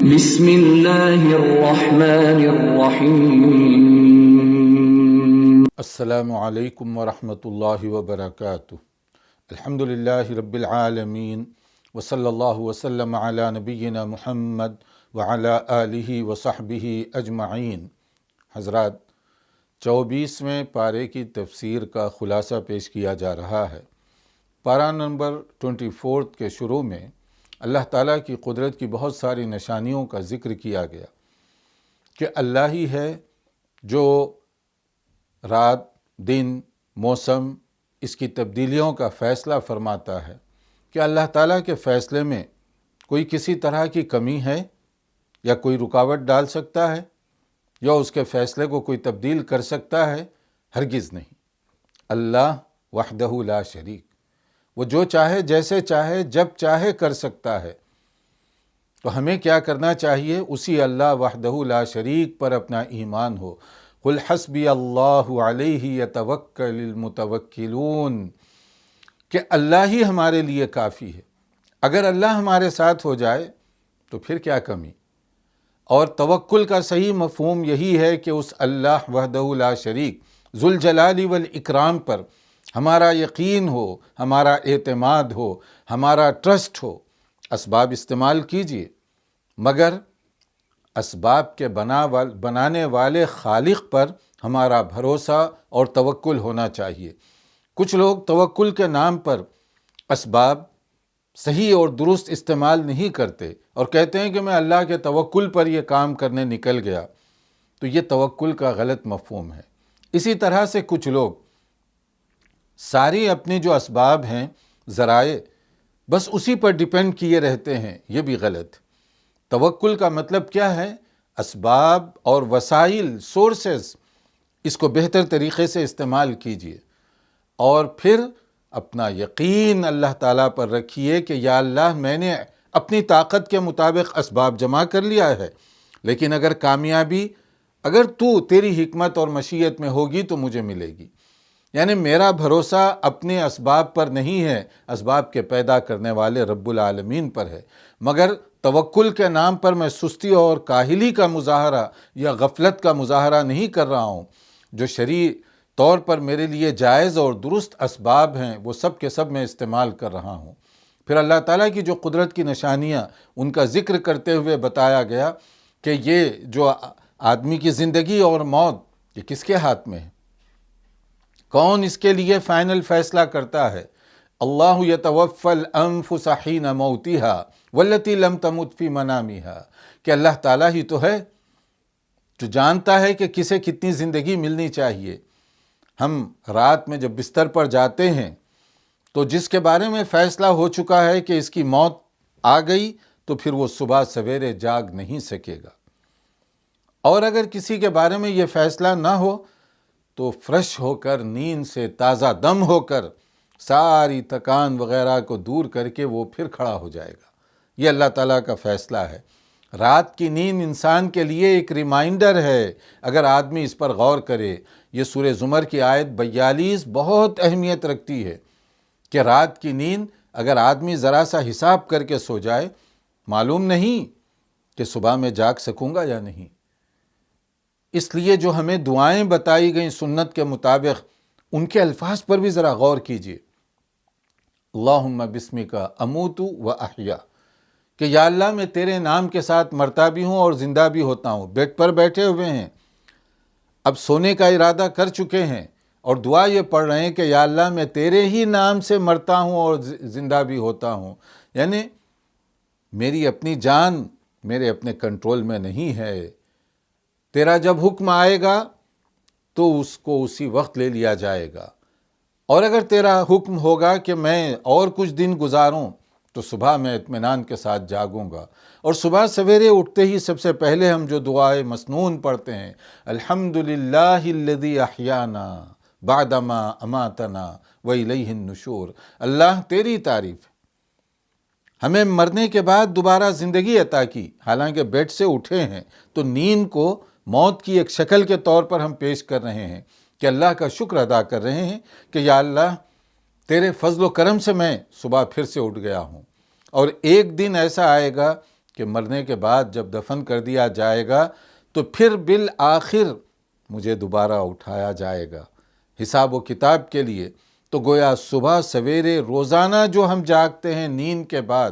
بسم اللہ الرحمن الرحیم۔ السلام علیکم ورحمۃ اللہ وبرکاتہ۔ الحمد للہ رب العالمین وصلی اللہ وسلم علی نبینا محمد وعلی آلہ وصحبہ اجمعین۔ حضرات، 24ویں پارے کی تفسیر کا خلاصہ پیش کیا جا رہا ہے۔ پارہ نمبر 24 کے شروع میں اللہ تعالیٰ کی قدرت کی بہت ساری نشانیوں کا ذکر کیا گیا کہ اللہ ہی ہے جو رات، دن، موسم، اس کی تبدیلیوں کا فیصلہ فرماتا ہے۔ کہ اللہ تعالیٰ کے فیصلے میں کوئی کسی طرح کی کمی ہے یا کوئی رکاوٹ ڈال سکتا ہے یا اس کے فیصلے کو کوئی تبدیل کر سکتا ہے؟ ہرگز نہیں۔ اللہ وحدہ لا شریک، وہ جو چاہے، جیسے چاہے، جب چاہے کر سکتا ہے۔ تو ہمیں کیا کرنا چاہیے؟ اسی اللہ وحدہ لا شریک پر اپنا ایمان ہو۔ قل حسبی اللہ علیہ یتوکل المتوکلون، کہ اللہ ہی ہمارے لیے کافی ہے۔ اگر اللہ ہمارے ساتھ ہو جائے تو پھر کیا کمی؟ اور توکل کا صحیح مفہوم یہی ہے کہ اس اللہ وحدہ لا شریک ذوالجلال والاکرام پر ہمارا یقین ہو، ہمارا اعتماد ہو، ہمارا ٹرسٹ ہو۔ اسباب استعمال کیجئے، مگر اسباب کے بنانے والے خالق پر ہمارا بھروسہ اور توکل ہونا چاہیے۔ کچھ لوگ توکل کے نام پر اسباب صحیح اور درست استعمال نہیں کرتے اور کہتے ہیں کہ میں اللہ کے توکل پر یہ کام کرنے نکل گیا، تو یہ توکل کا غلط مفہوم ہے۔ اسی طرح سے کچھ لوگ ساری اپنی جو اسباب ہیں، ذرائع، بس اسی پر ڈیپینڈ کیے رہتے ہیں، یہ بھی غلط۔ توکل کا مطلب کیا ہے؟ اسباب اور وسائل، سورسز، اس کو بہتر طریقے سے استعمال کیجئے اور پھر اپنا یقین اللہ تعالیٰ پر رکھیے کہ یا اللہ، میں نے اپنی طاقت کے مطابق اسباب جمع کر لیا ہے، لیکن اگر کامیابی تیری حکمت اور مشیت میں ہوگی تو مجھے ملے گی۔ یعنی میرا بھروسہ اپنے اسباب پر نہیں ہے، اسباب کے پیدا کرنے والے رب العالمین پر ہے۔ مگر توکل کے نام پر میں سستی اور کاہلی کا مظاہرہ یا غفلت کا مظاہرہ نہیں کر رہا ہوں۔ جو شرعی طور پر میرے لیے جائز اور درست اسباب ہیں، وہ سب کے سب میں استعمال کر رہا ہوں۔ پھر اللہ تعالیٰ کی جو قدرت کی نشانیاں، ان کا ذکر کرتے ہوئے بتایا گیا کہ یہ جو آدمی کی زندگی اور موت، یہ کس کے ہاتھ میں ہے؟ کون اس کے لیے فائنل فیصلہ کرتا ہے؟ اللہ یتوفی الانفس حین موتها والتی لم تمت فی منامها، کہ اللہ تعالیٰ ہی تو ہے جو جانتا ہے کہ کسے کتنی زندگی ملنی چاہیے۔ ہم رات میں جب بستر پر جاتے ہیں تو جس کے بارے میں فیصلہ ہو چکا ہے کہ اس کی موت آ گئی، تو پھر وہ صبح سویرے جاگ نہیں سکے گا۔ اور اگر کسی کے بارے میں یہ فیصلہ نہ ہو تو فریش ہو کر، نیند سے تازہ دم ہو کر، ساری تکان وغیرہ کو دور کر کے وہ پھر کھڑا ہو جائے گا۔ یہ اللہ تعالیٰ کا فیصلہ ہے۔ رات کی نیند انسان کے لیے ایک ریمائنڈر ہے، اگر آدمی اس پر غور کرے۔ یہ سورہ زمر کی آیت 42 بہت اہمیت رکھتی ہے کہ رات کی نیند اگر آدمی ذرا سا حساب کر کے سو جائے، معلوم نہیں کہ صبح میں جاگ سکوں گا یا نہیں۔ اس لیے جو ہمیں دعائیں بتائی گئیں سنت کے مطابق، ان کے الفاظ پر بھی ذرا غور کیجئے۔ اللہم بسمک اموت و احیا، کہ یا اللہ، میں تیرے نام کے ساتھ مرتا بھی ہوں اور زندہ بھی ہوتا ہوں۔ بیڈ پر بیٹھے ہوئے ہیں، اب سونے کا ارادہ کر چکے ہیں اور دعا یہ پڑھ رہے ہیں کہ یا اللہ، میں تیرے ہی نام سے مرتا ہوں اور زندہ بھی ہوتا ہوں۔ یعنی میری اپنی جان میرے اپنے کنٹرول میں نہیں ہے، تیرا جب حکم آئے گا تو اس کو اسی وقت لے لیا جائے گا، اور اگر تیرا حکم ہوگا کہ میں اور کچھ دن گزاروں تو صبح میں اطمینان کے ساتھ جاگوں گا۔ اور صبح سویرے اٹھتے ہی سب سے پہلے ہم جو دعائے مسنون پڑھتے ہیں، الحمدللہ الذی احیانا بعدما اماتنا والیہ النشور، اللہ تیری تعریف ہے، ہمیں مرنے کے بعد دوبارہ زندگی عطا کی۔ حالانکہ بیڈ سے اٹھے ہیں تو نیند کو موت کی ایک شکل کے طور پر ہم پیش کر رہے ہیں کہ اللہ کا شکر ادا کر رہے ہیں کہ یا اللہ، تیرے فضل و کرم سے میں صبح پھر سے اٹھ گیا ہوں۔ اور ایک دن ایسا آئے گا کہ مرنے کے بعد جب دفن کر دیا جائے گا تو پھر بالآخر مجھے دوبارہ اٹھایا جائے گا حساب و کتاب کے لیے۔ تو گویا صبح سویرے روزانہ جو ہم جاگتے ہیں نیند کے بعد،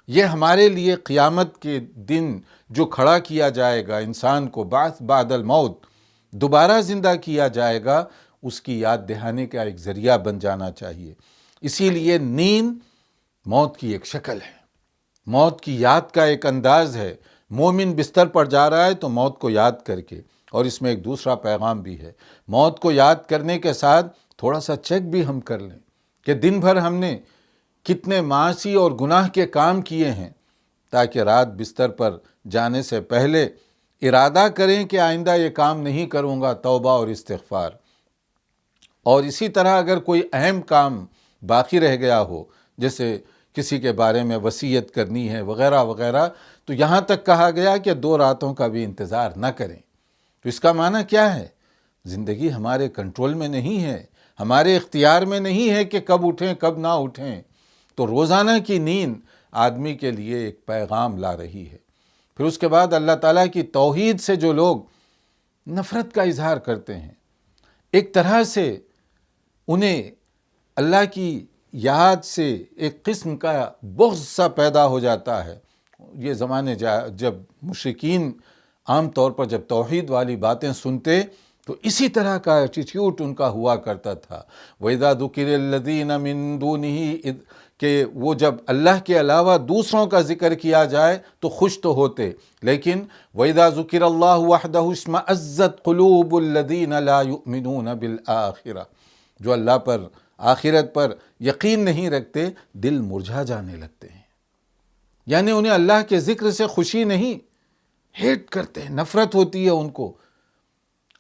یہ ہمارے لیے قیامت کے دن جو کھڑا کیا جائے گا انسان کو، بعث بعد الموت، دوبارہ زندہ کیا جائے گا، اس کی یاد دہانے کا ایک ذریعہ بن جانا چاہیے۔ اسی لیے نیند موت کی ایک شکل ہے، موت کی یاد کا ایک انداز ہے۔ مومن بستر پر جا رہا ہے تو موت کو یاد کر کے، اور اس میں ایک دوسرا پیغام بھی ہے، موت کو یاد کرنے کے ساتھ تھوڑا سا چیک بھی ہم کر لیں کہ دن بھر ہم نے کتنے معاصی اور گناہ کے کام کیے ہیں، تاکہ رات بستر پر جانے سے پہلے ارادہ کریں کہ آئندہ یہ کام نہیں کروں گا، توبہ اور استغفار۔ اور اسی طرح اگر کوئی اہم کام باقی رہ گیا ہو، جیسے کسی کے بارے میں وصیت کرنی ہے وغیرہ وغیرہ، تو یہاں تک کہا گیا کہ 2 راتوں کا بھی انتظار نہ کریں۔ تو اس کا معنی کیا ہے؟ زندگی ہمارے کنٹرول میں نہیں ہے، ہمارے اختیار میں نہیں ہے کہ کب اٹھیں کب نہ اٹھیں۔ تو روزانہ کی نیند آدمی کے لیے ایک پیغام لا رہی ہے۔ پھر اس کے بعد اللہ تعالیٰ کی توحید سے جو لوگ نفرت کا اظہار کرتے ہیں، ایک طرح سے انہیں اللہ کی یاد سے ایک قسم کا بغض سا پیدا ہو جاتا ہے۔ یہ زمانے جب مشرکین عام طور پر جب توحید والی باتیں سنتے تو اسی طرح کا ایٹیٹیوڈ ان کا ہوا کرتا تھا۔ وَإِذَا ذُكِرَ الَّذِينَ مِن دُونِهِ، کہ وہ جب اللہ کے علاوہ دوسروں کا ذکر کیا جائے تو خوش تو ہوتے، لیکن وَإِذَا ذُكِرَ اللَّهُ وَحْدَهُ اشْمَأَزَّتْ قُلُوبُ الَّذِينَ لَا يُؤْمِنُونَ بِالْآخِرَةِ، جو اللہ پر آخرت پر یقین نہیں رکھتے دل مرجھا جانے لگتے ہیں، یعنی انہیں اللہ کے ذکر سے خوشی نہیں، ہیٹ کرتے ہیں، نفرت ہوتی ہے ان کو۔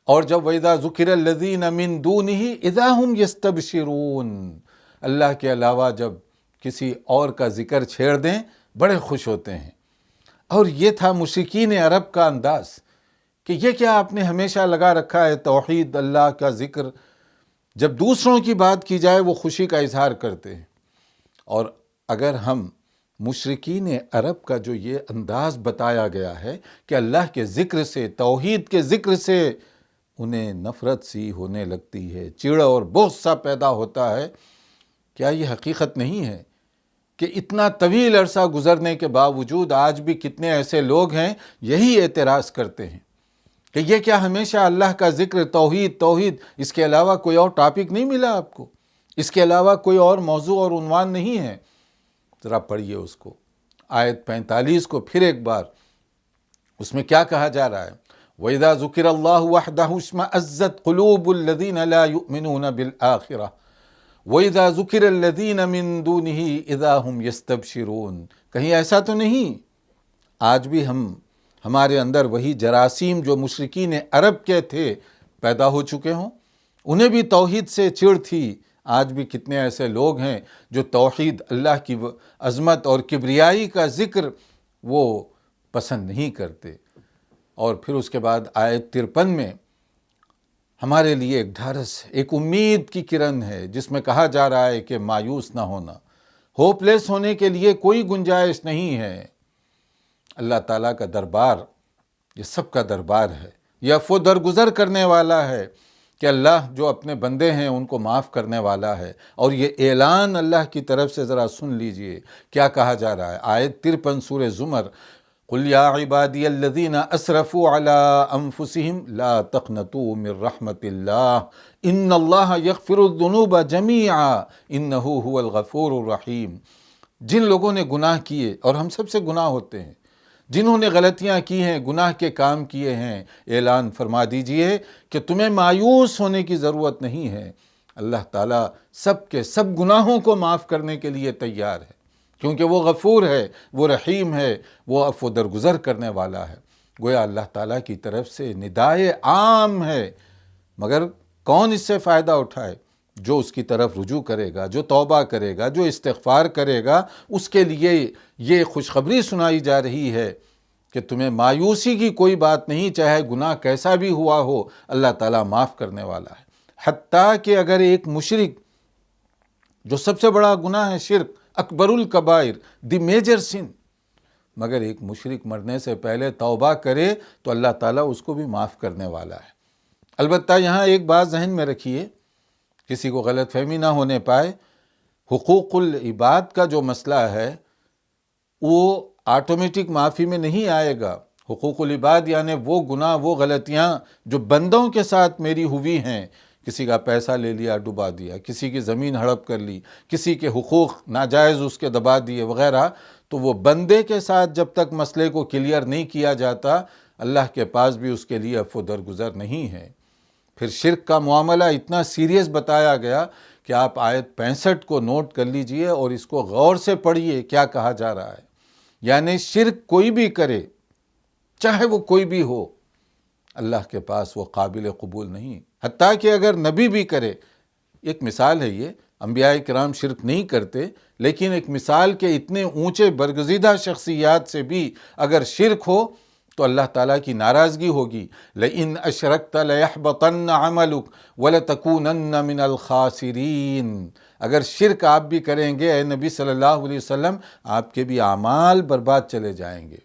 اور جب وَإِذَا ذُكِرَ الَّذِينَ مِن دُونِهِ إِذَا هُمْ يَسْتَبْشِرُونَ، اللہ کے علاوہ جب کسی اور کا ذکر چھیڑ دیں بڑے خوش ہوتے ہیں۔ اور یہ تھا مشرکین عرب کا انداز کہ یہ کیا آپ نے ہمیشہ لگا رکھا ہے توحید اللہ کا ذکر، جب دوسروں کی بات کی جائے وہ خوشی کا اظہار کرتے ہیں۔ اور اگر ہم مشرکین عرب کا جو یہ انداز بتایا گیا ہے کہ اللہ کے ذکر سے، توحید کے ذکر سے انہیں نفرت سی ہونے لگتی ہے، چڑ اور بغض سا پیدا ہوتا ہے، کیا یہ حقیقت نہیں ہے کہ اتنا طویل عرصہ گزرنے کے باوجود آج بھی کتنے ایسے لوگ ہیں یہی اعتراض کرتے ہیں کہ یہ کیا ہمیشہ اللہ کا ذکر، توحید توحید، اس کے علاوہ کوئی اور ٹاپک نہیں ملا آپ کو، اس کے علاوہ کوئی اور موضوع اور عنوان نہیں ہے؟ ذرا پڑھیے اس کو، آیت 45 کو پھر ایک بار، اس میں کیا کہا جا رہا ہے؟ وَإِذَا ذُكِرَ اللَّهُ وَحْدَهُ اشْمَأَزَّتْ قُلُوبُ الَّذِينَ لَا يُؤْمِنُونَ بِالْآخِرَةِ وَإِذَا ذُكِرَ الَّذِينَ مِن دُونِهِ إِذَا هُمْ يَسْتَبْشِرُونَ۔ کہیں ایسا تو نہیں آج بھی ہمارے اندر وہی جراثیم جو مشرکین عرب کے تھے پیدا ہو چکے ہوں؟ انہیں بھی توحید سے چڑ تھی۔ آج بھی کتنے ایسے لوگ ہیں جو توحید، اللہ کی عظمت اور کبریائی کا ذکر وہ پسند نہیں کرتے۔ اور پھر اس کے بعد آیت 53 میں ہمارے لیے ایک ڈھارس، ایک امید کی کرن ہے، جس میں کہا جا رہا ہے کہ مایوس نہ ہونا، ہوپ لیس ہونے کے لیے کوئی گنجائش نہیں ہے۔ اللہ تعالیٰ کا دربار یہ سب کا دربار ہے، یہ عفو درگزر کرنے والا ہے کہ اللہ جو اپنے بندے ہیں ان کو معاف کرنے والا ہے۔ اور یہ اعلان اللہ کی طرف سے ذرا سن لیجئے کیا کہا جا رہا ہے، آیت 53 سورہ زمر، قُلْ يَا عِبَادِيَ الَّذِينَ أَسْرَفُوا عَلَىٰ أَنفُسِهِمْ لَا تَقْنَطُوا مِن رَحْمَةِ اللَّهِ إِنَّ اللَّهَ يَغْفِرُ الذُّنُوبَ جَمِيعًا إِنَّهُ هُوَ الْغَفُورُ الرَّحِيمُ۔ جن لوگوں نے گناہ کیے، اور ہم سب سے گناہ ہوتے ہیں، جنہوں نے غلطیاں کی ہیں، گناہ کے کام کیے ہیں، اعلان فرما دیجئے کہ تمہیں مایوس ہونے کی ضرورت نہیں ہے۔ اللہ تعالیٰ سب کے سب گناہوں کو معاف کرنے کے لیے تیار ہے، کیونکہ وہ غفور ہے، وہ رحیم ہے، وہ عفو درگزر کرنے والا ہے۔ گویا اللہ تعالیٰ کی طرف سے ندائے عام ہے، مگر کون اس سے فائدہ اٹھائے؟ جو اس کی طرف رجوع کرے گا، جو توبہ کرے گا، جو استغفار کرے گا، اس کے لیے یہ خوشخبری سنائی جا رہی ہے کہ تمہیں مایوسی کی کوئی بات نہیں، چاہے گناہ کیسا بھی ہوا ہو، اللہ تعالیٰ معاف کرنے والا ہے۔ حتیٰ کہ اگر ایک مشرک، جو سب سے بڑا گناہ ہے شرک، اکبر الکبائر، دی میجر سن، مگر ایک مشرک مرنے سے پہلے توبہ کرے تو اللہ تعالیٰ اس کو بھی معاف کرنے والا ہے۔ البتہ یہاں ایک بات ذہن میں رکھیے، کسی کو غلط فہمی نہ ہونے پائے، حقوق العباد کا جو مسئلہ ہے وہ آٹومیٹک معافی میں نہیں آئے گا۔ حقوق العباد یعنی وہ گناہ، وہ غلطیاں جو بندوں کے ساتھ میری ہوئی ہیں، کسی کا پیسہ لے لیا ڈبا دیا، کسی کی زمین ہڑپ کر لی، کسی کے حقوق ناجائز اس کے دبا دیے وغیرہ، تو وہ بندے کے ساتھ جب تک مسئلے کو کلیئر نہیں کیا جاتا، اللہ کے پاس بھی اس کے لیے عفو درگزر نہیں ہے۔ پھر شرک کا معاملہ اتنا سیریس بتایا گیا کہ آپ آیت 65 کو نوٹ کر لیجئے اور اس کو غور سے پڑھیے، کیا کہا جا رہا ہے۔ یعنی شرک کوئی بھی کرے، چاہے وہ کوئی بھی ہو، اللہ کے پاس وہ قابل قبول نہیں، حتیٰ کہ اگر نبی بھی کرے۔ ایک مثال ہے یہ، انبیاء کرام شرک نہیں کرتے، لیکن ایک مثال کے اتنے اونچے برگزیدہ شخصیات سے بھی اگر شرک ہو تو اللہ تعالیٰ کی ناراضگی ہوگی۔ لئن اشرکت لیحبطن عملک ولتکونن من الخاسرین۔ اگر شرک آپ بھی کریں گے اے نبی صلی اللہ علیہ وسلم، آپ کے بھی اعمال برباد چلے جائیں گے۔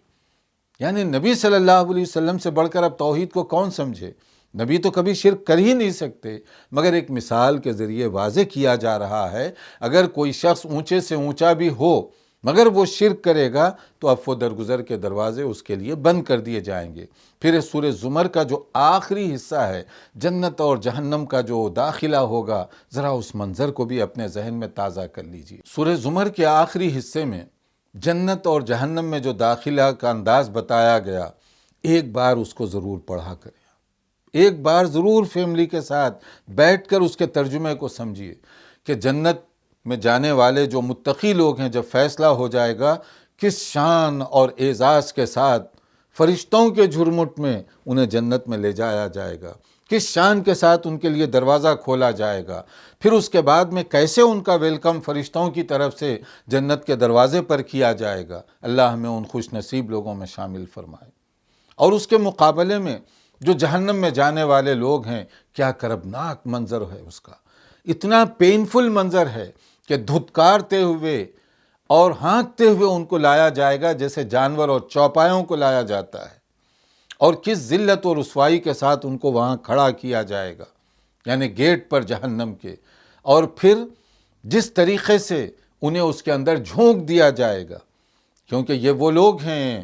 یعنی نبی صلی اللہ علیہ وسلم سے بڑھ کر اب توحید کو کون سمجھے؟ نبی تو کبھی شرک کر ہی نہیں سکتے، مگر ایک مثال کے ذریعے واضح کیا جا رہا ہے، اگر کوئی شخص اونچے سے اونچا بھی ہو مگر وہ شرک کرے گا تو عفو درگزر کے دروازے اس کے لیے بند کر دیے جائیں گے۔ پھر سورہ زمر کا جو آخری حصہ ہے، جنت اور جہنم کا جو داخلہ ہوگا، ذرا اس منظر کو بھی اپنے ذہن میں تازہ کر لیجیے۔ سورہ زمر کے آخری حصے میں جنت اور جہنم میں جو داخلہ کا انداز بتایا گیا، ایک بار اس کو ضرور پڑھا کریں، ایک بار ضرور فیملی کے ساتھ بیٹھ کر اس کے ترجمے کو سمجھیے کہ جنت میں جانے والے جو متقی لوگ ہیں، جب فیصلہ ہو جائے گا، کس شان اور اعزاز کے ساتھ فرشتوں کے جھرمٹ میں انہیں جنت میں لے جایا جائے گا، کس شان کے ساتھ ان کے لیے دروازہ کھولا جائے گا، پھر اس کے بعد میں کیسے ان کا ویلکم فرشتوں کی طرف سے جنت کے دروازے پر کیا جائے گا۔ اللہ ہمیں ان خوش نصیب لوگوں میں شامل فرمائے۔ اور اس کے مقابلے میں جو جہنم میں جانے والے لوگ ہیں، کیا کربناک منظر ہے اس کا، اتنا پینفل منظر ہے کہ دھتکارتے ہوئے اور ہانکتے ہوئے ان کو لایا جائے گا جیسے جانور اور چوپایوں کو لایا جاتا ہے، اور کس ذلت اور رسوائی کے ساتھ ان کو وہاں کھڑا کیا جائے گا، یعنی گیٹ پر جہنم کے، اور پھر جس طریقے سے انہیں اس کے اندر جھونک دیا جائے گا، کیونکہ یہ وہ لوگ ہیں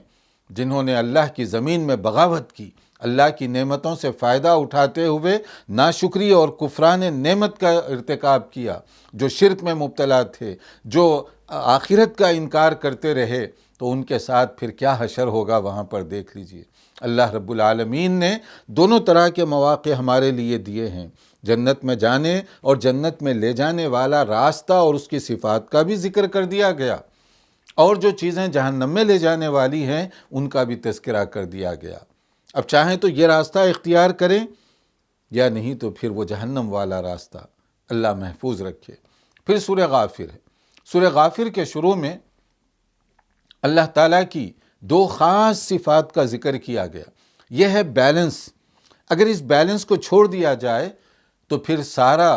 جنہوں نے اللہ کی زمین میں بغاوت کی، اللہ کی نعمتوں سے فائدہ اٹھاتے ہوئے ناشکری اور کفران نعمت کا ارتکاب کیا، جو شرک میں مبتلا تھے، جو آخرت کا انکار کرتے رہے، تو ان کے ساتھ پھر کیا حشر ہوگا وہاں پر دیکھ لیجئے۔ اللہ رب العالمین نے دونوں طرح کے مواقع ہمارے لیے دیے ہیں، جنت میں جانے اور جنت میں لے جانے والا راستہ اور اس کی صفات کا بھی ذکر کر دیا گیا، اور جو چیزیں جہنم میں لے جانے والی ہیں ان کا بھی تذکرہ کر دیا گیا۔ اب چاہیں تو یہ راستہ اختیار کریں یا نہیں تو پھر وہ جہنم والا راستہ، اللہ محفوظ رکھے۔ پھر سورہ غافر ہے۔ سورہ غافر کے شروع میں اللہ تعالیٰ کی دو خاص صفات کا ذکر کیا گیا۔ یہ ہے بیلنس۔ اگر اس بیلنس کو چھوڑ دیا جائے تو پھر سارا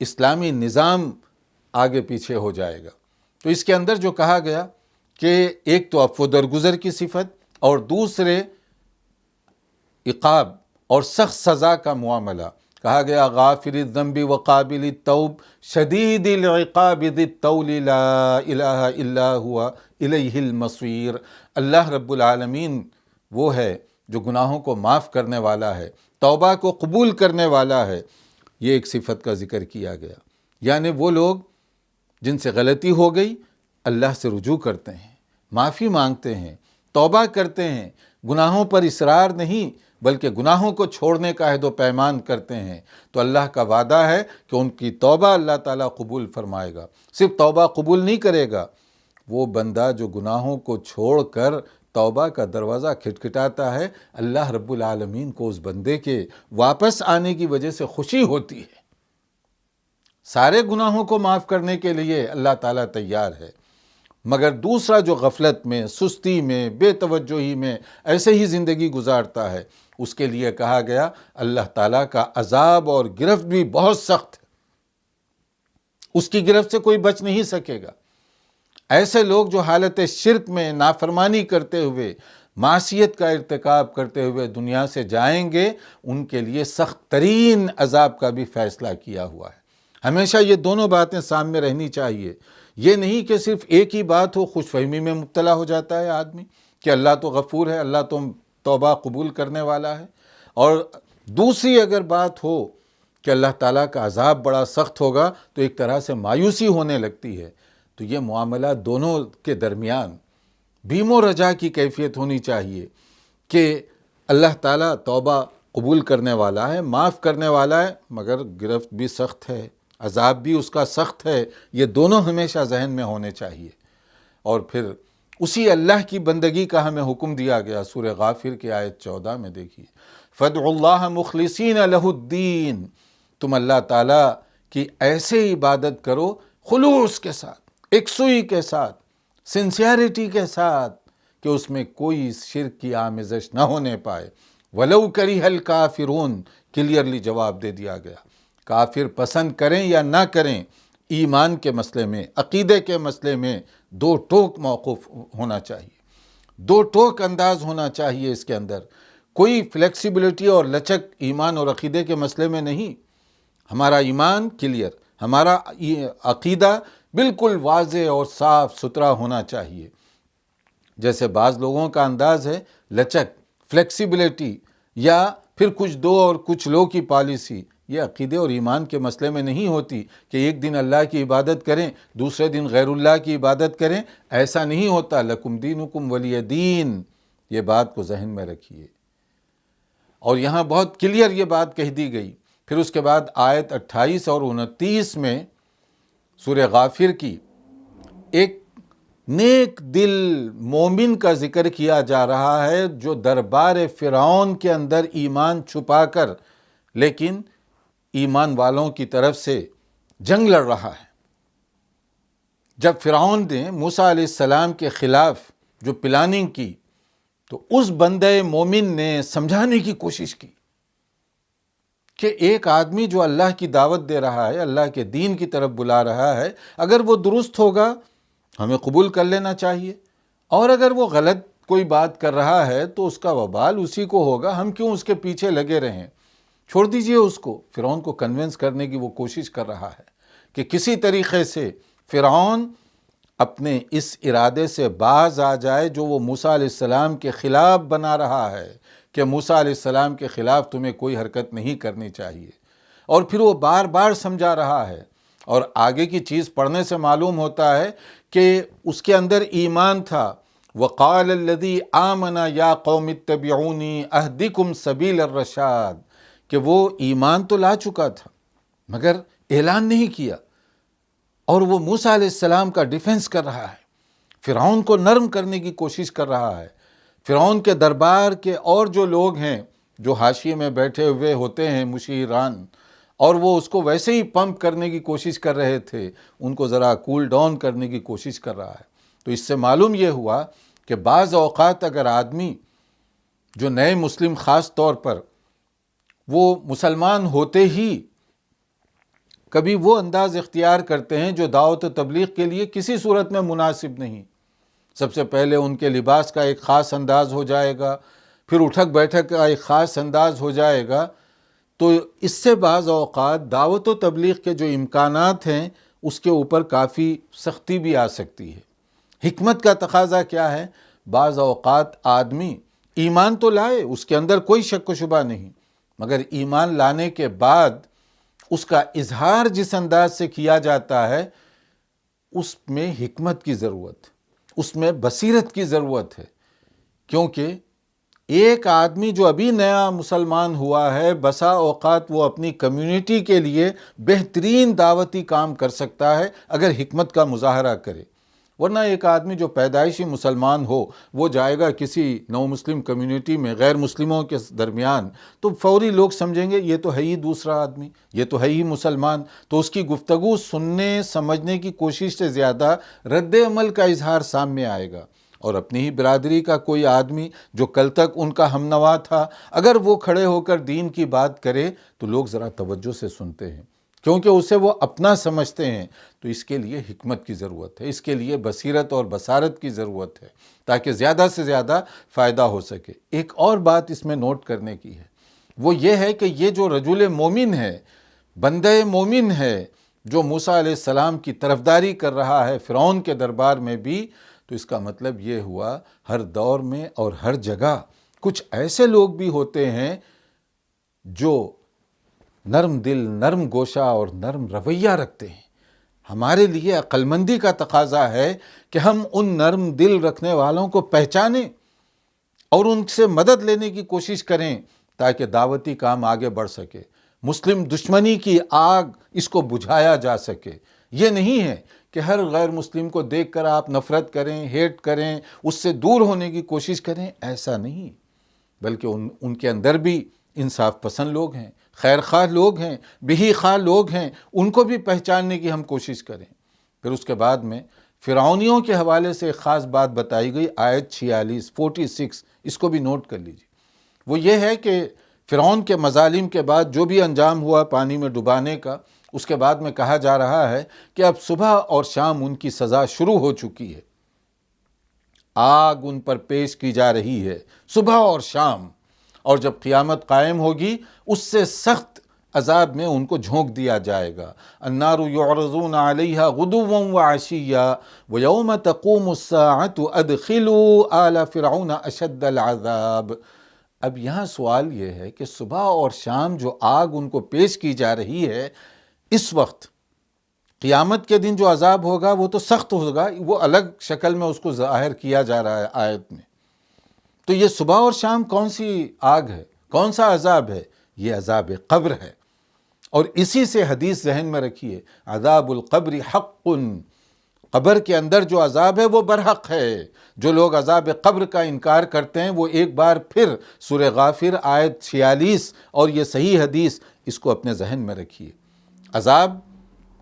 اسلامی نظام آگے پیچھے ہو جائے گا۔ تو اس کے اندر جو کہا گیا کہ ایک تو عفو درگزر کی صفت، اور دوسرے عقاب اور سخت سزا کا معاملہ کہا گیا، غافر الذنب وقابل التوب شدید العقاب ذی الطول لا الہ الا ہوا الیہ المصیر۔ اللہ رب العالمین وہ ہے جو گناہوں کو معاف کرنے والا ہے، توبہ کو قبول کرنے والا ہے۔ یہ ایک صفت کا ذکر کیا گیا، یعنی وہ لوگ جن سے غلطی ہو گئی اللہ سے رجوع کرتے ہیں، معافی مانگتے ہیں، توبہ کرتے ہیں، گناہوں پر اصرار نہیں بلکہ گناہوں کو چھوڑنے کا عہد و پیمان کرتے ہیں، تو اللہ کا وعدہ ہے کہ ان کی توبہ اللہ تعالیٰ قبول فرمائے گا۔ صرف توبہ قبول نہیں کرے گا، وہ بندہ جو گناہوں کو چھوڑ کر توبہ کا دروازہ کھٹکھٹاتا ہے، اللہ رب العالمین کو اس بندے کے واپس آنے کی وجہ سے خوشی ہوتی ہے۔ سارے گناہوں کو معاف کرنے کے لیے اللہ تعالیٰ تیار ہے، مگر دوسرا جو غفلت میں، سستی میں، بے توجہی میں ایسے ہی زندگی گزارتا ہے، اس کے لیے کہا گیا اللہ تعالیٰ کا عذاب اور گرفت بھی بہت سخت ہے، اس کی گرفت سے کوئی بچ نہیں سکے گا۔ ایسے لوگ جو حالت شرک میں نافرمانی کرتے ہوئے، معصیت کا ارتکاب کرتے ہوئے دنیا سے جائیں گے، ان کے لیے سخت ترین عذاب کا بھی فیصلہ کیا ہوا ہے۔ ہمیشہ یہ دونوں باتیں سامنے رہنی چاہیے۔ یہ نہیں کہ صرف ایک ہی بات ہو، خوش فہمی میں مبتلا ہو جاتا ہے آدمی کہ اللہ تو غفور ہے، اللہ تو توبہ قبول کرنے والا ہے، اور دوسری اگر بات ہو کہ اللہ تعالیٰ کا عذاب بڑا سخت ہوگا تو ایک طرح سے مایوسی ہونے لگتی ہے۔ تو یہ معاملہ دونوں کے درمیان بیم و رجا کی کیفیت ہونی چاہیے کہ اللہ تعالیٰ توبہ قبول کرنے والا ہے، معاف کرنے والا ہے، مگر گرفت بھی سخت ہے، عذاب بھی اس کا سخت ہے۔ یہ دونوں ہمیشہ ذہن میں ہونے چاہیے۔ اور پھر اسی اللہ کی بندگی کا ہمیں حکم دیا گیا سورہ غافر کی آیت 14 میں دیکھیے، فَادْعُوا اللَّهَ مُخْلِصِينَ لَهُ الدِّينَ، تم اللہ تعالیٰ کی ایسے عبادت کرو خلوص کے ساتھ، یکسوئی کے ساتھ، سنسیئرٹی کے ساتھ، کہ اس میں کوئی شرک کی آمیزش نہ ہونے پائے۔ وَلَوْ كَرِهَ الْكَافِرُونَ، کلیئرلی جواب دے دیا گیا، کافر پسند کریں یا نہ کریں، ایمان کے مسئلے میں، عقیدے کے مسئلے میں دو ٹوک موقف ہونا چاہیے، دو ٹوک انداز ہونا چاہیے اس کے اندر۔ کوئی فلیکسیبلٹی اور لچک ایمان اور عقیدے کے مسئلے میں نہیں۔ ہمارا ایمان کلیئر، ہمارا عقیدہ بالکل واضح اور صاف ستھرا ہونا چاہیے۔ جیسے بعض لوگوں کا انداز ہے لچک، فلیکسیبلٹی، یا پھر کچھ دو اور کچھ لو کی پالیسی، یہ عقیدے اور ایمان کے مسئلے میں نہیں ہوتی کہ ایک دن اللہ کی عبادت کریں، دوسرے دن غیر اللہ کی عبادت کریں، ایسا نہیں ہوتا۔ لکم دینکم ولی دین، یہ بات کو ذہن میں رکھیے۔ اور یہاں بہت کلیئر یہ بات کہہ دی گئی۔ پھر اس کے بعد آیت 28 اور 29 میں سورہ غافر کی ایک نیک دل مومن کا ذکر کیا جا رہا ہے جو دربار فرعون کے اندر ایمان چھپا کر لیکن ایمان والوں کی طرف سے جنگ لڑ رہا ہے۔ جب فرعون نے موسیٰ علیہ السلام کے خلاف جو پلاننگ کی تو اس بندے مومن نے سمجھانے کی کوشش کی کہ ایک آدمی جو اللہ کی دعوت دے رہا ہے، اللہ کے دین کی طرف بلا رہا ہے، اگر وہ درست ہوگا ہمیں قبول کر لینا چاہیے، اور اگر وہ غلط کوئی بات کر رہا ہے تو اس کا وبال اسی کو ہوگا، ہم کیوں اس کے پیچھے لگے رہیں، چھوڑ دیجئے اس کو۔ فرعون کو کنونس کرنے کی وہ کوشش کر رہا ہے کہ کسی طریقے سے فرعون اپنے اس ارادے سے باز آ جائے جو وہ موسیٰ علیہ السلام کے خلاف بنا رہا ہے کہ موسیٰ علیہ السلام کے خلاف تمہیں کوئی حرکت نہیں کرنی چاہیے۔ اور پھر وہ بار بار سمجھا رہا ہے، اور آگے کی چیز پڑھنے سے معلوم ہوتا ہے کہ اس کے اندر ایمان تھا۔ وَقَالَ الَّذِي آمَنَ يَا قَوْمِ اتَّبِعُونِي أَهْدِكُمْ سَبِيلَ الرَّشَادِ، کہ وہ ایمان تو لا چکا تھا مگر اعلان نہیں کیا، اور وہ موسیٰ علیہ السلام کا ڈیفنس کر رہا ہے، فرعون کو نرم کرنے کی کوشش کر رہا ہے۔ فرعون کے دربار کے اور جو لوگ ہیں جو حاشیے میں بیٹھے ہوئے ہوتے ہیں مشیران، اور وہ اس کو ویسے ہی پمپ کرنے کی کوشش کر رہے تھے، ان کو ذرا کول ڈاؤن کرنے کی کوشش کر رہا ہے۔ تو اس سے معلوم یہ ہوا کہ بعض اوقات اگر آدمی جو نئے مسلم خاص طور پر وہ مسلمان ہوتے ہی کبھی وہ انداز اختیار کرتے ہیں جو دعوت و تبلیغ کے لیے کسی صورت میں مناسب نہیں، سب سے پہلے ان کے لباس کا ایک خاص انداز ہو جائے گا، پھر اٹھک بیٹھک کا ایک خاص انداز ہو جائے گا، تو اس سے بعض اوقات دعوت و تبلیغ کے جو امکانات ہیں اس کے اوپر کافی سختی بھی آ سکتی ہے۔ حکمت کا تقاضا کیا ہے؟ بعض اوقات آدمی ایمان تو لائے، اس کے اندر کوئی شک و شبہ نہیں، مگر ایمان لانے کے بعد اس کا اظہار جس انداز سے کیا جاتا ہے اس میں حکمت کی ضرورت، اس میں بصیرت کی ضرورت ہے، کیونکہ ایک آدمی جو ابھی نیا مسلمان ہوا ہے بسا اوقات وہ اپنی کمیونٹی کے لیے بہترین دعوتی کام کر سکتا ہے اگر حکمت کا مظاہرہ کرے، ورنہ ایک آدمی جو پیدائشی مسلمان ہو وہ جائے گا کسی نو مسلم کمیونٹی میں غیر مسلموں کے درمیان تو فوری لوگ سمجھیں گے یہ تو ہے ہی دوسرا آدمی، یہ تو ہے ہی مسلمان، تو اس کی گفتگو سننے سمجھنے کی کوشش سے زیادہ رد عمل کا اظہار سامنے آئے گا۔ اور اپنی ہی برادری کا کوئی آدمی جو کل تک ان کا ہم نوا تھا، اگر وہ کھڑے ہو کر دین کی بات کرے تو لوگ ذرا توجہ سے سنتے ہیں، کیونکہ اسے وہ اپنا سمجھتے ہیں۔ تو اس کے لیے حکمت کی ضرورت ہے، اس کے لیے بصیرت اور بصارت کی ضرورت ہے تاکہ زیادہ سے زیادہ فائدہ ہو سکے۔ ایک اور بات اس میں نوٹ کرنے کی ہے، وہ یہ ہے کہ یہ جو رجل مومن ہے، بندہ مومن ہے، جو موسیٰ علیہ السلام کی طرفداری کر رہا ہے فرعون کے دربار میں بھی، تو اس کا مطلب یہ ہوا ہر دور میں اور ہر جگہ کچھ ایسے لوگ بھی ہوتے ہیں جو نرم دل، نرم گوشہ اور نرم رویہ رکھتے ہیں۔ ہمارے لیے عقل مندی کا تقاضا ہے کہ ہم ان نرم دل رکھنے والوں کو پہچانیں اور ان سے مدد لینے کی کوشش کریں تاکہ دعوتی کام آگے بڑھ سکے، مسلم دشمنی کی آگ اس کو بجھایا جا سکے۔ یہ نہیں ہے کہ ہر غیر مسلم کو دیکھ کر آپ نفرت کریں، ہیٹ کریں، اس سے دور ہونے کی کوشش کریں، ایسا نہیں، بلکہ ان کے اندر بھی انصاف پسند لوگ ہیں، خیر خواہ لوگ ہیں، بہی خواہ لوگ ہیں، ان کو بھی پہچاننے کی ہم کوشش کریں۔ پھر اس کے بعد میں فرعونیوں کے حوالے سے ایک خاص بات بتائی گئی، آیت 46 اس کو بھی نوٹ کر لیجیے۔ وہ یہ ہے کہ فرعون کے مظالم کے بعد جو بھی انجام ہوا پانی میں ڈبانے کا، اس کے بعد میں کہا جا رہا ہے کہ اب صبح اور شام ان کی سزا شروع ہو چکی ہے، آگ ان پر پیش کی جا رہی ہے صبح اور شام، اور جب قیامت قائم ہوگی اس سے سخت عذاب میں ان کو جھونک دیا جائے گا۔ النار یعرضون علیہا غدوا وعشیا ویوم تقوم الساعۃ ادخلوا آل فرعون اشد العذاب۔ اب یہاں سوال یہ ہے کہ صبح اور شام جو آگ ان کو پیش کی جا رہی ہے، اس وقت قیامت کے دن جو عذاب ہوگا وہ تو سخت ہوگا، وہ الگ شکل میں اس کو ظاہر کیا جا رہا ہے آیت میں۔ تو یہ صبح اور شام کون سی آگ ہے، کون سا عذاب ہے؟ یہ عذاب قبر ہے، اور اسی سے حدیث ذہن میں رکھیے، عذاب القبر حق، قبر کے اندر جو عذاب ہے وہ برحق ہے۔ جو لوگ عذاب قبر کا انکار کرتے ہیں وہ ایک بار پھر سورہ غافر آیت 46 اور یہ صحیح حدیث اس کو اپنے ذہن میں رکھیے۔ عذاب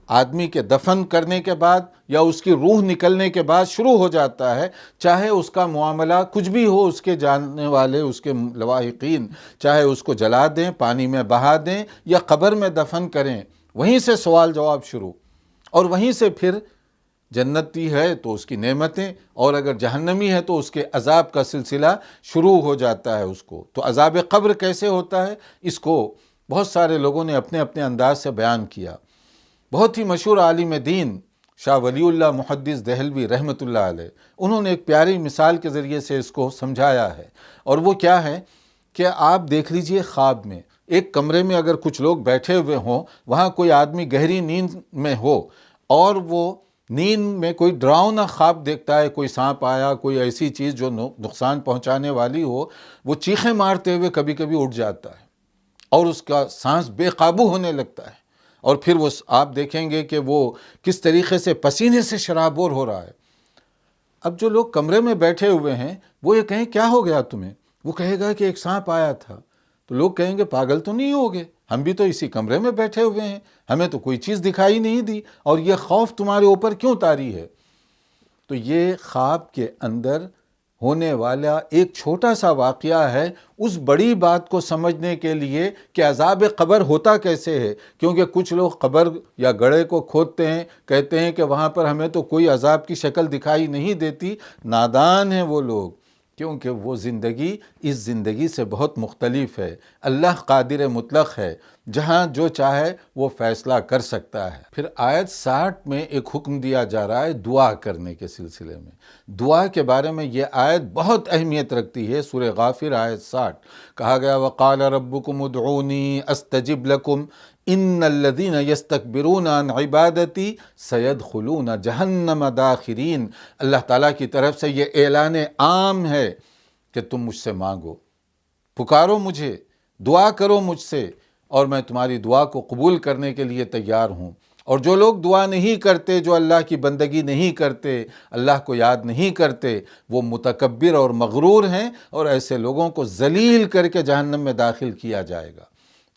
آدمی کے دفن کرنے کے بعد یا اس کی روح نکلنے کے بعد شروع ہو جاتا ہے، چاہے اس کا معاملہ کچھ بھی ہو، اس کے جاننے والے، اس کے لواحقین چاہے اس کو جلا دیں، پانی میں بہا دیں یا قبر میں دفن کریں، وہیں سے سوال جواب شروع، اور وہیں سے پھر جنتی ہے تو اس کی نعمتیں، اور اگر جہنمی ہے تو اس کے عذاب کا سلسلہ شروع ہو جاتا ہے اس کو۔ تو عذاب قبر کیسے ہوتا ہے، اس کو بہت سارے لوگوں نے اپنے اپنے انداز سے بیان کیا۔ بہت ہی مشہور عالم دین شاہ ولی اللہ محدث دہلوی رحمۃ اللہ علیہ، انہوں نے ایک پیاری مثال کے ذریعے سے اس کو سمجھایا ہے، اور وہ کیا ہے کہ آپ دیکھ لیجئے خواب میں ایک کمرے میں اگر کچھ لوگ بیٹھے ہوئے ہوں، وہاں کوئی آدمی گہری نیند میں ہو اور وہ نیند میں کوئی ڈراؤنا خواب دیکھتا ہے، کوئی سانپ آیا، کوئی ایسی چیز جو نقصان پہنچانے والی ہو، وہ چیخیں مارتے ہوئے کبھی کبھی اٹھ جاتا ہے اور اس کا سانس بے قابو ہونے لگتا ہے، اور پھر وہ آپ دیکھیں گے کہ وہ کس طریقے سے پسینے سے شرابور ہو رہا ہے۔ اب جو لوگ کمرے میں بیٹھے ہوئے ہیں وہ یہ کہیں کیا ہو گیا تمہیں، وہ کہے گا کہ ایک سانپ آیا تھا، تو لوگ کہیں گے پاگل تو نہیں ہوگے، ہم بھی تو اسی کمرے میں بیٹھے ہوئے ہیں، ہمیں تو کوئی چیز دکھائی نہیں دی، اور یہ خوف تمہارے اوپر کیوں طاری ہے؟ تو یہ خواب کے اندر ہونے والا ایک چھوٹا سا واقعہ ہے اس بڑی بات کو سمجھنے کے لیے کہ عذاب قبر ہوتا کیسے ہے، کیونکہ کچھ لوگ قبر یا گڑھے کو کھودتے ہیں، کہتے ہیں کہ وہاں پر ہمیں تو کوئی عذاب کی شکل دکھائی نہیں دیتی۔ نادان ہیں وہ لوگ، کیونکہ وہ زندگی اس زندگی سے بہت مختلف ہے۔ اللہ قادر مطلق ہے، جہاں جو چاہے وہ فیصلہ کر سکتا ہے۔ پھر آیت 60 میں ایک حکم دیا جا رہا ہے دعا کرنے کے سلسلے میں۔ دعا کے بارے میں یہ آیت بہت اہمیت رکھتی ہے۔ سورہ غافر آیت 60 کہا گیا وَقَالَ رَبُّكُمُ ادْعُونِي أَسْتَجِبْ لَكُمْ إِنَّ الَّذِينَ يَسْتَكْبِرُونَ عَنْ عِبَادَتِي سَيَدْخُلُونَ جَهَنَّمَ دَاخِرِينَ۔ اللہ تعالیٰ کی طرف سے یہ اعلان عام ہے کہ تم مجھ سے مانگو، پکارو مجھے، دعا کرو مجھ سے، اور میں تمہاری دعا کو قبول کرنے کے لیے تیار ہوں۔ اور جو لوگ دعا نہیں کرتے، جو اللہ کی بندگی نہیں کرتے، اللہ کو یاد نہیں کرتے، وہ متکبر اور مغرور ہیں، اور ایسے لوگوں کو ذلیل کر کے جہنم میں داخل کیا جائے گا۔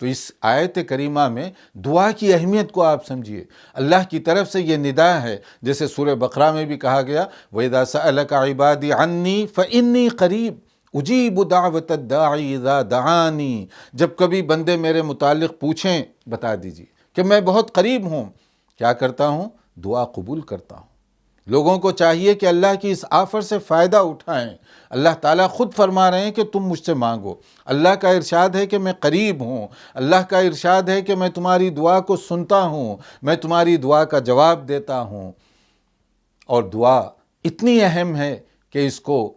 تو اس آیت کریمہ میں دعا کی اہمیت کو آپ سمجھیے۔ اللہ کی طرف سے یہ ندا ہے، جیسے سورہ بقرہ میں بھی کہا گیا وَإِذَا سَأَلَكَ عِبَادِي عَنِّي فَإِنِّي قَرِيبٌ اجیب دعوت الداعی اذا دعانی۔ جب کبھی بندے میرے متعلق پوچھیں، بتا دیجیے کہ میں بہت قریب ہوں، کیا کرتا ہوں؟ دعا قبول کرتا ہوں۔ لوگوں کو چاہیے کہ اللہ کی اس آفر سے فائدہ اٹھائیں۔ اللہ تعالیٰ خود فرما رہے ہیں کہ تم مجھ سے مانگو۔ اللہ کا ارشاد ہے کہ میں قریب ہوں۔ اللہ کا ارشاد ہے کہ میں تمہاری دعا کو سنتا ہوں، میں تمہاری دعا کا جواب دیتا ہوں۔ اور دعا اتنی اہم ہے کہ اس کو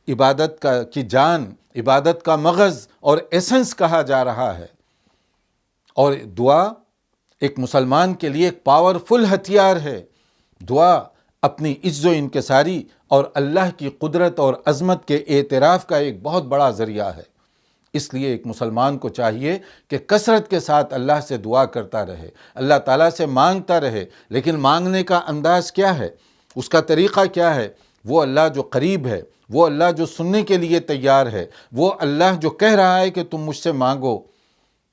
عبادت کی جان، عبادت کا مغز اور ایسنس کہا جا رہا ہے۔ اور دعا ایک مسلمان کے لیے ایک پاورفل ہتھیار ہے۔ دعا اپنی عجز و انکساری اور اللہ کی قدرت اور عظمت کے اعتراف کا ایک بہت بڑا ذریعہ ہے۔ اس لیے ایک مسلمان کو چاہیے کہ کثرت کے ساتھ اللہ سے دعا کرتا رہے، اللہ تعالیٰ سے مانگتا رہے۔ لیکن مانگنے کا انداز کیا ہے؟ اس کا طریقہ کیا ہے؟ وہ اللہ جو قریب ہے، وہ اللہ جو سننے کے لیے تیار ہے، وہ اللہ جو کہہ رہا ہے کہ تم مجھ سے مانگو۔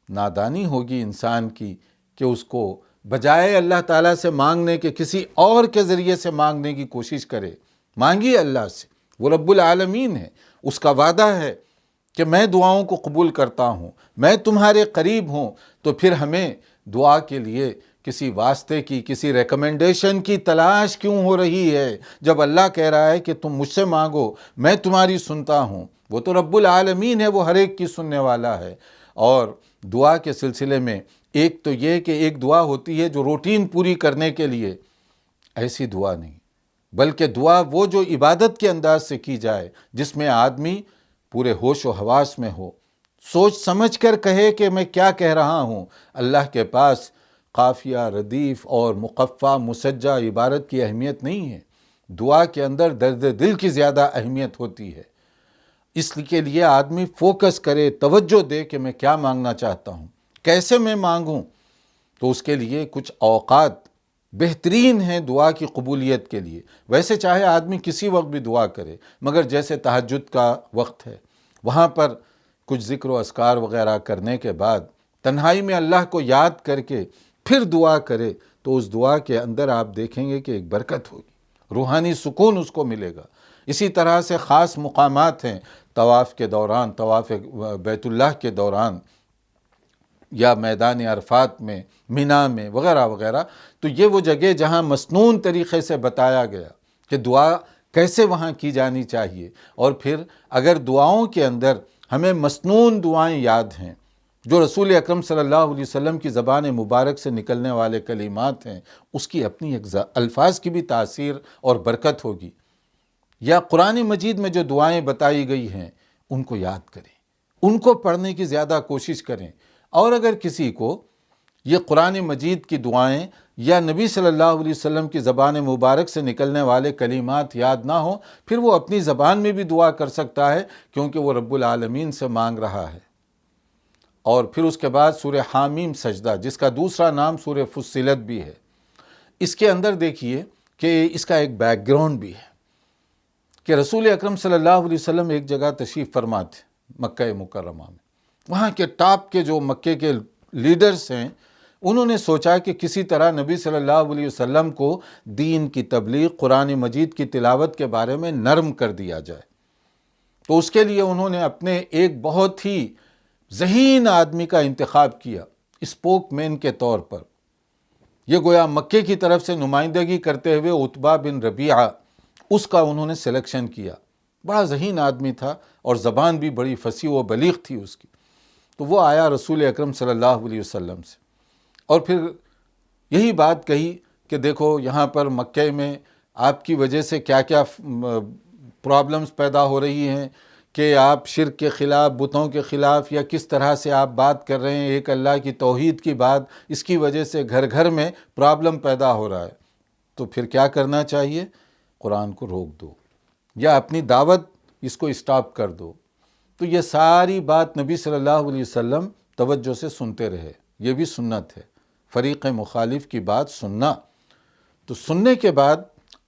نادانی ہوگی انسان کی کہ اس کو بجائے اللہ تعالیٰ سے مانگنے کے کسی اور کے ذریعے سے مانگنے کی کوشش کرے۔ مانگیے اللہ سے، وہ رب العالمین ہے، اس کا وعدہ ہے کہ میں دعاؤں کو قبول کرتا ہوں، میں تمہارے قریب ہوں۔ تو پھر ہمیں دعا کے لیے کسی واسطے کی، کسی ریکمنڈیشن کی تلاش کیوں ہو رہی ہے، جب اللہ کہہ رہا ہے کہ تم مجھ سے مانگو، میں تمہاری سنتا ہوں۔ وہ تو رب العالمین ہے، وہ ہر ایک کی سننے والا ہے۔ اور دعا کے سلسلے میں ایک تو یہ کہ ایک دعا ہوتی ہے جو روٹین پوری کرنے کے لیے، ایسی دعا نہیں، بلکہ دعا وہ جو عبادت کے انداز سے کی جائے، جس میں آدمی پورے ہوش و حواس میں ہو، سوچ سمجھ کر کہے کہ میں کیا کہہ رہا ہوں۔ اللہ کے پاس قافیہ، ردیف اور مقفع، مسجع عبارت کی اہمیت نہیں ہے۔ دعا کے اندر درد دل کی زیادہ اہمیت ہوتی ہے۔ اس کے لیے آدمی فوکس کرے، توجہ دے کہ میں کیا مانگنا چاہتا ہوں، کیسے میں مانگوں۔ تو اس کے لیے کچھ اوقات بہترین ہیں دعا کی قبولیت کے لیے۔ ویسے چاہے آدمی کسی وقت بھی دعا کرے، مگر جیسے تہجد کا وقت ہے، وہاں پر کچھ ذکر و اذکار وغیرہ کرنے کے بعد تنہائی میں اللہ کو یاد کر کے پھر دعا کرے، تو اس دعا کے اندر آپ دیکھیں گے کہ ایک برکت ہوگی، روحانی سکون اس کو ملے گا۔ اسی طرح سے خاص مقامات ہیں، طواف کے دوران، طواف بیت اللہ کے دوران، یا میدان عرفات میں، مینا میں، وغیرہ وغیرہ۔ تو یہ وہ جگہ جہاں مسنون طریقے سے بتایا گیا کہ دعا کیسے وہاں کی جانی چاہیے۔ اور پھر اگر دعاؤں کے اندر ہمیں مسنون دعائیں یاد ہیں، جو رسول اکرم صلی اللہ علیہ وسلم کی زبان مبارک سے نکلنے والے کلمات ہیں، اس کی اپنی ایک الفاظ کی بھی تاثیر اور برکت ہوگی۔ یا قرآن مجید میں جو دعائیں بتائی گئی ہیں، ان کو یاد کریں، ان کو پڑھنے کی زیادہ کوشش کریں۔ اور اگر کسی کو یہ قرآن مجید کی دعائیں یا نبی صلی اللہ علیہ وسلم کی زبان مبارک سے نکلنے والے کلمات یاد نہ ہوں، پھر وہ اپنی زبان میں بھی دعا کر سکتا ہے، کیونکہ وہ رب العالمین سے مانگ رہا ہے۔ اور پھر اس کے بعد سورہ حامیم سجدہ، جس کا دوسرا نام سورہ فصلت بھی ہے، اس کے اندر دیکھیے کہ اس کا ایک بیک گراؤنڈ بھی ہے کہ رسول اکرم صلی اللہ علیہ وسلم ایک جگہ تشریف فرما تھے، مکہ مکرمہ میں۔ وہاں کے ٹاپ کے جو مکے کے لیڈرز ہیں، انہوں نے سوچا کہ کسی طرح نبی صلی اللہ علیہ وسلم کو دین کی تبلیغ، قرآن مجید کی تلاوت کے بارے میں نرم کر دیا جائے۔ تو اس کے لیے انہوں نے اپنے ایک بہت ہی ذہین آدمی کا انتخاب کیا، اسپوک مین کے طور پر۔ یہ گویا مکے کی طرف سے نمائندگی کرتے ہوئے عتبہ بن ربیعہ، اس کا انہوں نے سلیکشن کیا۔ بڑا ذہین آدمی تھا اور زبان بھی بڑی فصیح و بلیغ تھی اس کی۔ تو وہ آیا رسول اکرم صلی اللہ علیہ وسلم سے، اور پھر یہی بات کہی کہ دیکھو یہاں پر مکے میں آپ کی وجہ سے کیا کیا پرابلمز پیدا ہو رہی ہیں، کہ آپ شرک کے خلاف، بتوں کے خلاف، یا کس طرح سے آپ بات کر رہے ہیں ایک اللہ کی توحید کی بات، اس کی وجہ سے گھر گھر میں پرابلم پیدا ہو رہا ہے۔ تو پھر کیا کرنا چاہیے؟ قرآن کو روک دو، یا اپنی دعوت اس کو اسٹاپ کر دو۔ تو یہ ساری بات نبی صلی اللہ علیہ وسلم توجہ سے سنتے رہے۔ یہ بھی سنت ہے، فریق مخالف کی بات سننا۔ تو سننے کے بعد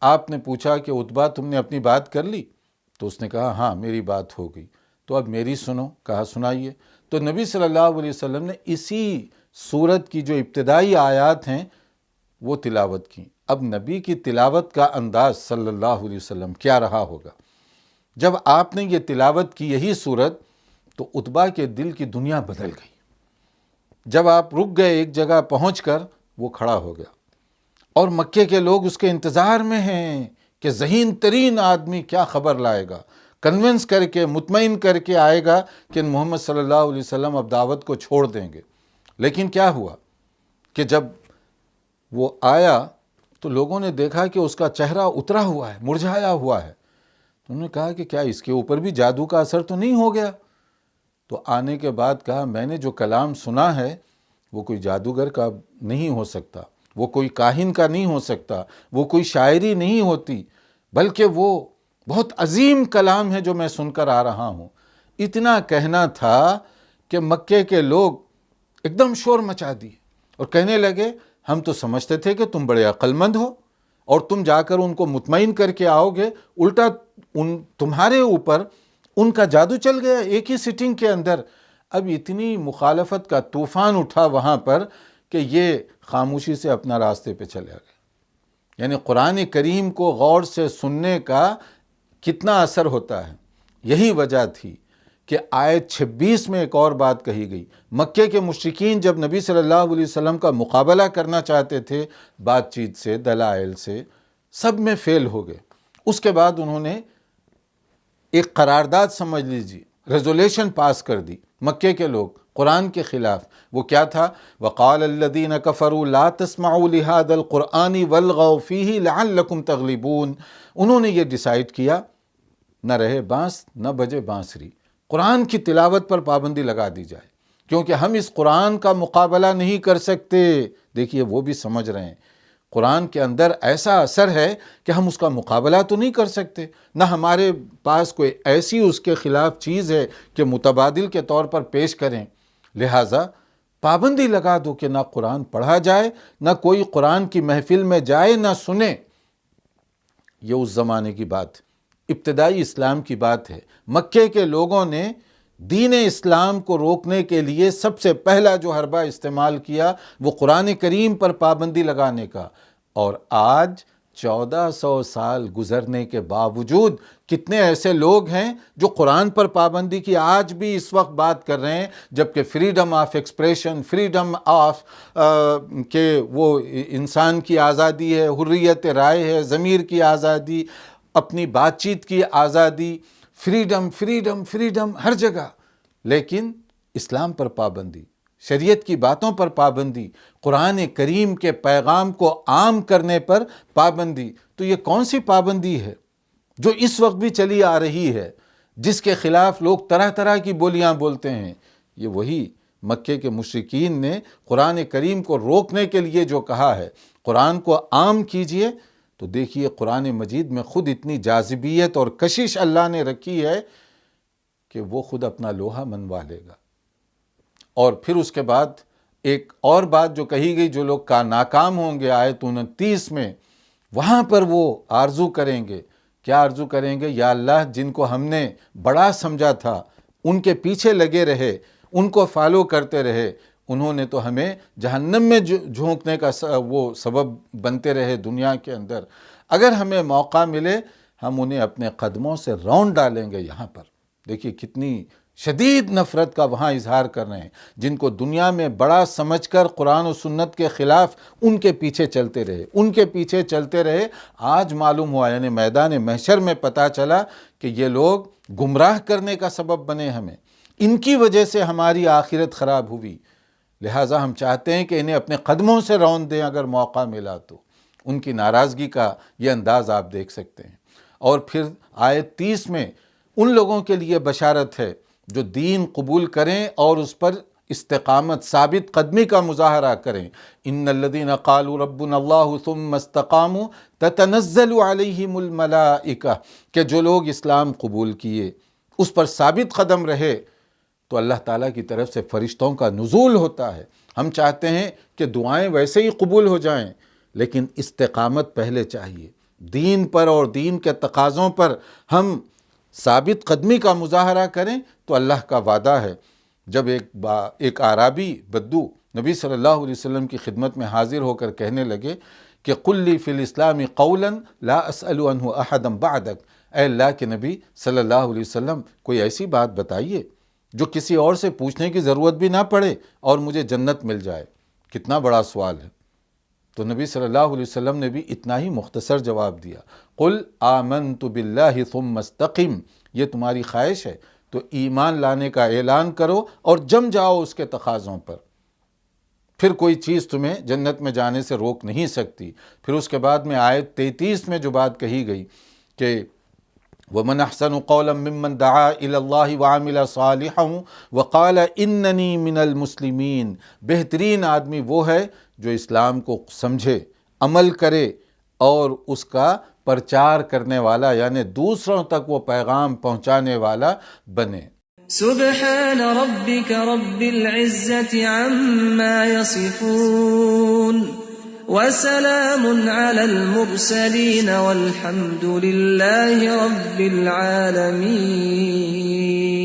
آپ نے پوچھا کہ عتبہ تم نے اپنی بات کر لی؟ تو اس نے کہا ہاں میری بات ہو گئی۔ تو اب میری سنو۔ کہا سنائیے۔ تو نبی صلی اللہ علیہ وسلم نے اسی سورت کی جو ابتدائی آیات ہیں وہ تلاوت کی۔ اب نبی کی تلاوت کا انداز صلی اللہ علیہ وسلم کیا رہا ہوگا؟ جب آپ نے یہ تلاوت کی یہی سورت، تو عتبہ کے دل کی دنیا بدل گئی۔ جب آپ رک گئے ایک جگہ پہنچ کر، وہ کھڑا ہو گیا، اور مکے کے لوگ اس کے انتظار میں ہیں کہ ذہین ترین آدمی کیا خبر لائے گا، کنونس کر کے، مطمئن کر کے آئے گا کہ محمد صلی اللہ علیہ وسلم اب دعوت کو چھوڑ دیں گے۔ لیکن کیا ہوا کہ جب وہ آیا تو لوگوں نے دیکھا کہ اس کا چہرہ اترا ہوا ہے، مرجھایا ہوا ہے۔ انہوں نے کہا کہ کیا اس کے اوپر بھی جادو کا اثر تو نہیں ہو گیا؟ تو آنے کے بعد کہا میں نے جو کلام سنا ہے وہ کوئی جادوگر کا نہیں ہو سکتا، وہ کوئی کاہن کا نہیں ہو سکتا، وہ کوئی شاعری نہیں ہوتی، بلکہ وہ بہت عظیم کلام ہے جو میں سن کر آ رہا ہوں۔ اتنا کہنا تھا کہ مکے کے لوگ ایک دم شور مچا دیے اور کہنے لگے ہم تو سمجھتے تھے کہ تم بڑے عقل مند ہو اور تم جا کر ان کو مطمئن کر کے آؤ گے، الٹا تمہارے اوپر ان کا جادو چل گیا ایک ہی سٹنگ کے اندر۔ اب اتنی مخالفت کا طوفان اٹھا وہاں پر کہ یہ خاموشی سے اپنا راستے پہ چلے گئے۔ یعنی قرآن کریم کو غور سے سننے کا کتنا اثر ہوتا ہے۔ یہی وجہ تھی کہ آیت 26 میں ایک اور بات کہی گئی۔ مکے کے مشرکین جب نبی صلی اللہ علیہ وسلم کا مقابلہ کرنا چاہتے تھے بات چیت سے، دلائل سے، سب میں فیل ہو گئے۔ اس کے بعد انہوں نے ایک قرارداد سمجھ لیجیے، ریزولیشن پاس کر دی مکے کے لوگ قرآن کے خلاف۔ وہ کیا تھا؟ وَقَالَ الَّذِينَ كَفَرُوا لَا تَسْمَعُوا لِهَذَا الْقُرْآنِ وَالْغَوْا فِيهِ لَعَلَّكُمْ تَغْلِبُونَ۔ انہوں نے یہ ڈیسائیڈ کیا نہ رہے بانس نہ بجے بانسری، قرآن کی تلاوت پر پابندی لگا دی جائے، کیونکہ ہم اس قرآن کا مقابلہ نہیں کر سکتے۔ دیکھیے وہ بھی سمجھ رہے ہیں قرآن کے اندر ایسا اثر ہے کہ ہم اس کا مقابلہ تو نہیں کر سکتے، نہ ہمارے پاس کوئی ایسی اس کے خلاف چیز ہے کہ متبادل کے طور پر پیش کریں، لہٰذا پابندی لگا دو کہ نہ قرآن پڑھا جائے، نہ کوئی قرآن کی محفل میں جائے نہ سنے۔ یہ اس زمانے کی بات، ابتدائی اسلام کی بات ہے۔ مکے کے لوگوں نے دین اسلام کو روکنے کے لیے سب سے پہلا جو حربہ استعمال کیا وہ قرآن کریم پر پابندی لگانے کا، اور آج 1400 سال گزرنے کے باوجود کتنے ایسے لوگ ہیں جو قرآن پر پابندی کی آج بھی اس وقت بات کر رہے ہیں، جبکہ freedom of expression, freedom of کہ وہ انسان کی آزادی ہے، حریت رائے ہے، ضمیر کی آزادی، اپنی بات چیت کی آزادی، فریڈم فریڈم فریڈم ہر جگہ، لیکن اسلام پر پابندی، شریعت کی باتوں پر پابندی، قرآن کریم کے پیغام کو عام کرنے پر پابندی۔ تو یہ کون سی پابندی ہے جو اس وقت بھی چلی آ رہی ہے، جس کے خلاف لوگ طرح طرح کی بولیاں بولتے ہیں؟ یہ وہی مکے کے مشرکین نے قرآن کریم کو روکنے کے لیے جو کہا ہے، قرآن کو عام کیجئے۔ تو دیکھیے قرآن مجید میں خود اتنی جاذبیت اور کشش اللہ نے رکھی ہے کہ وہ خود اپنا لوہا منوا لے گا۔ اور پھر اس کے بعد ایک اور بات جو کہی گئی، جو لوگ ناکام ہوں گے آیت 29 میں، وہاں پر وہ آرزو کریں گے۔ کیا آرزو کریں گے؟ یا اللہ جن کو ہم نے بڑا سمجھا تھا، ان کے پیچھے لگے رہے، ان کو فالو کرتے رہے، انہوں نے تو ہمیں جہنم میں جھونکنے کا وہ سبب بنتے رہے دنیا کے اندر۔ اگر ہمیں موقع ملے ہم انہیں اپنے قدموں سے رون ڈالیں گے۔ یہاں پر دیکھیے کتنی شدید نفرت کا وہاں اظہار کر رہے ہیں، جن کو دنیا میں بڑا سمجھ کر قرآن و سنت کے خلاف ان کے پیچھے چلتے رہے، ان کے پیچھے چلتے رہے۔ آج معلوم ہوا، یعنی میدان محشر میں پتہ چلا کہ یہ لوگ گمراہ کرنے کا سبب بنے ہمیں، ان کی وجہ سے ہماری آخرت خراب ہوئی۔ لہٰذا ہم چاہتے ہیں کہ انہیں اپنے قدموں سے رون دیں اگر موقع ملا تو۔ ان کی ناراضگی کا یہ انداز آپ دیکھ سکتے ہیں۔ اور پھر آیت 30 میں ان لوگوں کے لیے بشارت ہے جو دین قبول کریں اور اس پر استقامت، ثابت قدمی کا مظاہرہ کریں۔ ان الذین قالوا ربنا اللہ ثم استقاموا تتنزل علیہم الملائکہ، کہ جو لوگ اسلام قبول کیے، اس پر ثابت قدم رہے، تو اللہ تعالیٰ کی طرف سے فرشتوں کا نزول ہوتا ہے۔ ہم چاہتے ہیں کہ دعائیں ویسے ہی قبول ہو جائیں، لیکن استقامت پہلے چاہیے۔ دین پر اور دین کے تقاضوں پر ہم ثابت قدمی کا مظاہرہ کریں تو اللہ کا وعدہ ہے۔ جب ایک اعرابی بدو نبی صلی اللہ علیہ وسلم کی خدمت میں حاضر ہو کر کہنے لگے کہ قل لی فی الاسلام قولا لا اسأل عنہ احدا بعدک، اے اللہ کے نبی صلی اللہ علیہ وسلم کوئی ایسی بات بتائیے جو کسی اور سے پوچھنے کی ضرورت بھی نہ پڑے اور مجھے جنت مل جائے؟ کتنا بڑا سوال ہے۔ تو نبی صلی اللہ علیہ وسلم نے بھی اتنا ہی مختصر جواب دیا، قل آمنت باللہ ثم استقم، یہ تمہاری خواہش ہے تو ایمان لانے کا اعلان کرو اور جم جاؤ اس کے تقاضوں پر، پھر کوئی چیز تمہیں جنت میں جانے سے روک نہیں سکتی۔ پھر اس کے بعد میں آیت 33 میں جو بات کہی گئی کہ وَمَنْ أَحْسَنُ قَوْلًا مِّمَّنْ دَعَا إِلَى اللَّهِ وَعَمِلَ صَالِحًا وَقَالَ إِنَّنِي مِنَ الْمُسْلِمِينَ، بہترین آدمی وہ ہے جو اسلام کو سمجھے، عمل کرے اور اس کا پرچار کرنے والا، یعنی دوسروں تک وہ پیغام پہنچانے والا بنے۔ سبحان ربك رب العزة عما يصفون وسلام على المرسلين والحمد لله رب العالمين۔